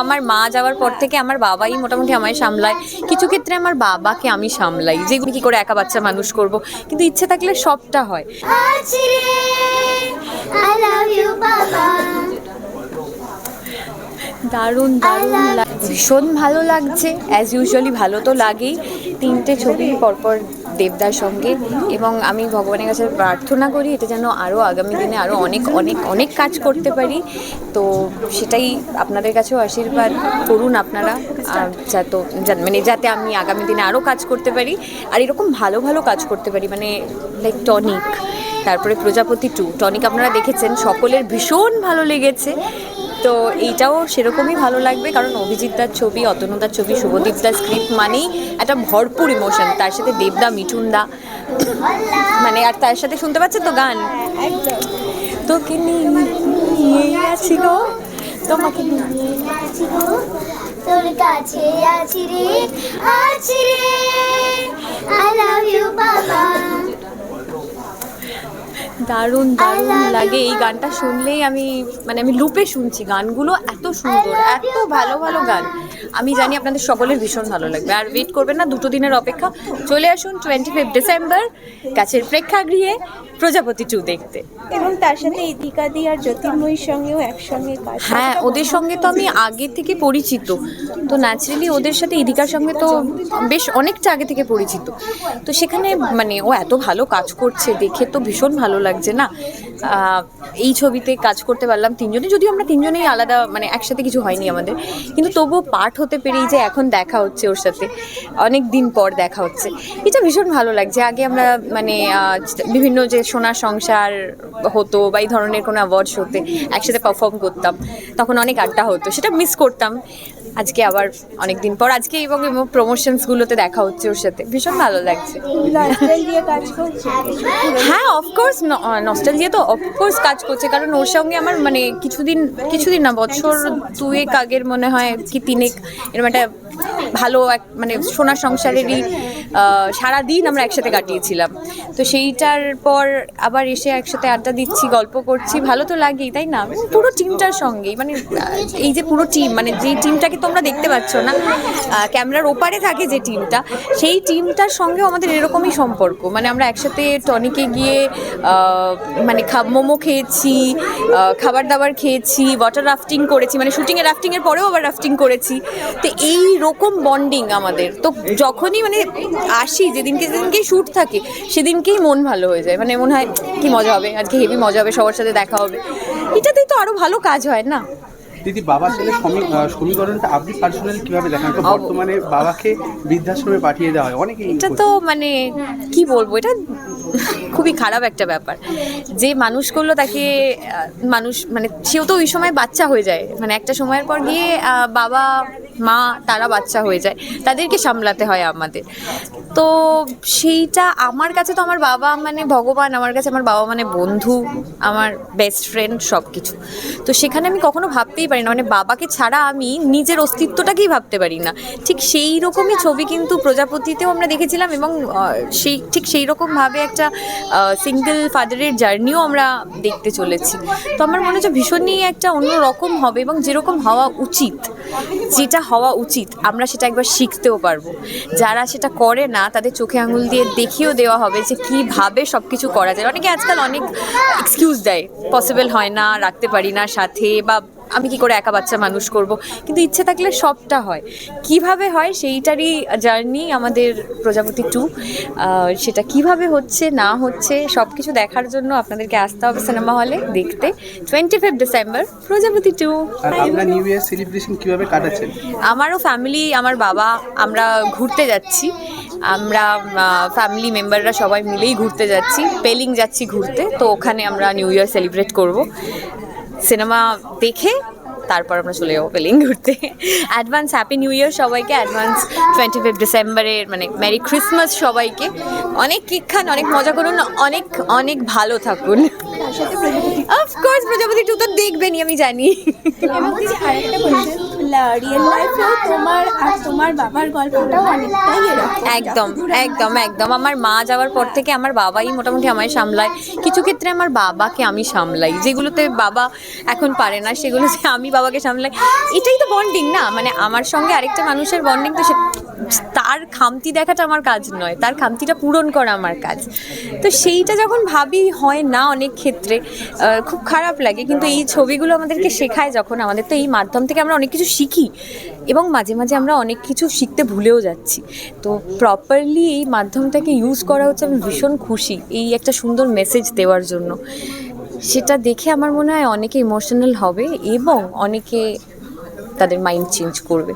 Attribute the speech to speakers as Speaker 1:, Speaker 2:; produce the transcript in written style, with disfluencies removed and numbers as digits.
Speaker 1: আমার মা যাওয়ার পর থেকে আমার বাবাই মোটামুটি আমায় সামলায়। কিছু ক্ষেত্রে আমার বাবাকে আমি সামলাই, যেগুলো কি করে একা বাচ্চা মানুষ করব, কিন্তু ইচ্ছে থাকলে সবটা হয়। দারুণ দারুণ ভীষণ ভালো লাগছে। অ্যাজ ইউজুয়ালি ভালো তো লাগেই। 3টে ছবি পরপর দেবদার সঙ্গে, এবং আমি ভগবানের কাছে প্রার্থনা করি এটা যেন আরও আগামী দিনে আরও অনেক অনেক অনেক কাজ করতে পারি। তো সেটাই আপনাদের কাছেও আশীর্বাদ করুন আপনারা, যাতে আমি আগামী দিনে আরও কাজ করতে পারি, আর এরকম ভালো ভালো কাজ করতে পারি। মানে লাইক টনিক, তারপরে প্রজাপতি 2। টনিক আপনারা দেখেছেন, সকলের ভীষণ ভালো লেগেছে। তো এইটাও সেরকমই ভালো লাগবে, কারণ অভিজিৎদার ছবি, অতনুদার ছবি, শুভদীপদার স্ক্রিপ্ট মানেই একটা ভরপুর ইমোশন। তার সাথে দেবদা, মিঠুনদা, মানে আর তার সাথে শুনতে পাচ্ছেন তো গান, তোকে নিয়ে আছি গো, তোমাকে নিয়ে আছি গো, তোর কাছে আছি রে, আছি রে, আই লাভ ইউ বাবা। দারুণ দারুণ লাগে এই গানটা শুনলেই। আমি লুপে শুনছি, গানগুলো এত সুন্দর, এত ভালো ভালো গান। আমি জানি আপনাদের সকলের ভীষণ ভালো লাগবে। আর ওয়েট করবেন না, 2 দিনের অপেক্ষা। চলে আসুন 25 ডিসেম্বর কাছের প্রেক্ষাগৃহে প্রজাপতি 2 দেখতে।
Speaker 2: এবং তার সাথে ইদিকাদি আর জ্যোতির্ময়ীর সঙ্গেও একসঙ্গে কাজ।
Speaker 1: হ্যাঁ, ওদের সঙ্গে তো আমি আগে থেকে পরিচিত, তো ন্যাচারালি ওদের সাথে ইদিকার সঙ্গে তো বেশ অনেকটা আগে থেকে পরিচিত। তো সেখানে ও এত ভালো কাজ করছে দেখে তো ভীষণ ভালো লাগছে না। এই ছবিতে কাজ করতে পারলাম 3জনে, যদিও আমরা 3জনেই আলাদা, একসাথে কিছু হয়নি আমাদের, কিন্তু তবুও পার্ট হতে পেরেই যে এখন দেখা হচ্ছে ওর সাথে, অনেক দিন পর দেখা হচ্ছে, এটা ভীষণ ভালো লাগছে। আগে আমরা বিভিন্ন যে সোনার সংসার হতো বা এই ধরনের কোনো অ্যাওয়ার্ডস হতে একসাথে পারফর্ম করতাম, তখন অনেক আড্ডা হতো, সেটা মিস করতাম। আজকে আবার অনেক দিন পর আজকে এবং প্রমোশনসগুলোতে দেখা হচ্ছে ওর সাথে, ভীষণ ভালো লাগছে। হ্যাঁ, অফকোর্স নস্টালজিয়া তো অফকোর্স কাজ করছে, কারণ ওর সঙ্গে আমার কিছুদিন না, বছর 2 আগের মনে হয় কি 3 এরকম একটা ভালো সোনার সংসারেরই সারাদিন আমরা একসাথে কাটিয়েছিলাম। তো সেইটার পর আবার এসে একসাথে আড্ডা দিচ্ছি, গল্প করছি, ভালো তো লাগেই, তাই না? পুরো টিমটার সঙ্গেই, এই যে পুরো টিম, যেই টিমটাকে তোমরা দেখতে পাচ্ছ না, ক্যামেরার ওপারে থাকে যে টিমটা, সেই টিমটার সঙ্গেও আমাদের এরকমই সম্পর্ক। আমরা একসাথে টনিকে গিয়ে মোমো খেয়েছি, খাবার দাবার খেয়েছি, ওয়াটার রাফটিং করেছি, শুটিংয়ে রাফটিংয়ের পরেও আবার রাফটিং করেছি। তো এই রকম বন্ডিং আমাদের। তো যখনই আসি, যেদিনকেই শ্যুট থাকে সেদিনকেই মন ভালো হয়ে যায়, মনে হয় কি মজা হবে, আজকে হেভি মজা হবে, সবার সাথে দেখা হবে, এটাতেই তো আরো ভালো কাজ হয় না?
Speaker 3: দিদি, বাবা ছেলে সমীকরণটা আপনি পার্সোনালি কিভাবে দেখেন? বর্তমানে বাবাকে বৃদ্ধাশ্রমে পাঠিয়ে দেওয়া হয় অনেকেই,
Speaker 1: এটা তো কি বলবো, এটা খুবই খারাপ একটা ব্যাপার। যে মানুষ করলো তাকে সেও তো ওই সময় বাচ্চা হয়ে যায়, একটা সময়ের পর গিয়ে বাবা মা তারা বাচ্চা হয়ে যায়, তাদেরকে সামলাতে হয় আমাদের। তো সেইটা আমার কাছে তো আমার বাবা ভগবান, আমার কাছে আমার বাবা বন্ধু, আমার বেস্ট ফ্রেন্ড, সব কিছু। তো সেখানে আমি কখনো ভাবতেই পারি না, বাবাকে ছাড়া আমি নিজের অস্তিত্বটাকেই ভাবতে পারি না। ঠিক সেই রকমই ছবি কিন্তু প্রজাপতিতেও আমরা দেখেছিলাম, এবং ঠিক সেই রকমভাবে একটা সিঙ্গেল ফাদারের জার্নিও আমরা দেখতে চলেছি। তো আমার মনে হচ্ছে ভীষণই একটা অন্য রকম হবে, এবং যেরকম হওয়া উচিত, যেটা হওয়া উচিত আমরা সেটা একবার শিখতেও পারবো। যারা সেটা করে না তাদের চোখে আঙুল দিয়ে দেখিয়েও দেওয়া হবে যে কীভাবে সব কিছু করা যায়। অনেকে আজকাল অনেক এক্সকিউজ দেয়, পসিবল হয় না, রাখতে পারি না সাথে, বা আমি কি করে একা বাচ্চা মানুষ করব, কিন্তু ইচ্ছে থাকলে সবটা হয়। কিভাবে হয় সেইটারই জার্নি আমাদের প্রজাপতি 2। সেটা কিভাবে হচ্ছে না হচ্ছে সব কিছু দেখার জন্য আপনাদেরকে আসতে হবে সিনেমা হলে দেখতে। 25 ডিসেম্বর প্রজাপতি 2।
Speaker 3: আর আপনারা নিউ ইয়ার সেলিব্রেশন কিভাবে কাটাচ্ছেন?
Speaker 1: আমারও ফ্যামিলি, আমার বাবা, আমরা ঘুরতে যাচ্ছি। আমরা ফ্যামিলি মেম্বাররা সবাই মিলেই ঘুরতে যাচ্ছি, পেলিং যাচ্ছি ঘুরতে। তো ওখানে আমরা নিউ ইয়ার সেলিব্রেট করব, সিনেমা দেখে তারপর আমরা চলে যাবো পেলিং ঘুরতে। অ্যাডভান্স হ্যাপি নিউ ইয়ার সবাইকে, অ্যাডভান্স 25 ডিসেম্বরের মেরি ক্রিসমাস সবাইকে। অনেক কেক খান, অনেক মজা করুন, অনেক অনেক ভালো থাকুন। অফকোর্স প্রজাপতি 2 তো দেখবেনই, আমি জানি।
Speaker 2: এবং আরেকটা কোয়েশ্চেন, রিয়েল লাইফেও তোমার আর তোমার বাবার গল্পটাও অনেকটাই এরকম।
Speaker 1: একদম একদম একদম আমার মা যাওয়ার পর থেকে আমার বাবাই মোটামুটি আমায় সামলায়। কিছু ক্ষেত্রে আমার বাবাকে আমি সামলাই, যেগুলোতে বাবা এখন পারে না সেগুলোতে আমি বাবাকে সামলাই। এটাই তো বন্ডিং না, মানে আমার সঙ্গে আরেকটা মানুষের বন্ডিং, তো তার খামতি দেখাটা আমার কাজ নয়, তার খামতিটা পূরণ করা আমার কাজ। তো সেইটা যখন ভাবি হয় না অনেক ক্ষেত্রে খুব খারাপ লাগে। কিন্তু এই ছবিগুলো আমাদেরকে শেখায়, যখন আমাদের তো এই মাধ্যম থেকে আমরা অনেক কিছু শিখি এবং মাঝে মাঝে আমরা অনেক কিছু শিখতে ভুলেও যাচ্ছি। তো প্রপারলি এই মাধ্যমটাকে ইউজ করা হচ্ছে, আমি ভীষণ খুশি এই একটা সুন্দর মেসেজ দেওয়ার জন্য। সেটা দেখে আমার মনে হয় অনেকে ইমোশনাল হবে এবং অনেকে তাদের মাইন্ড চেঞ্জ করবে।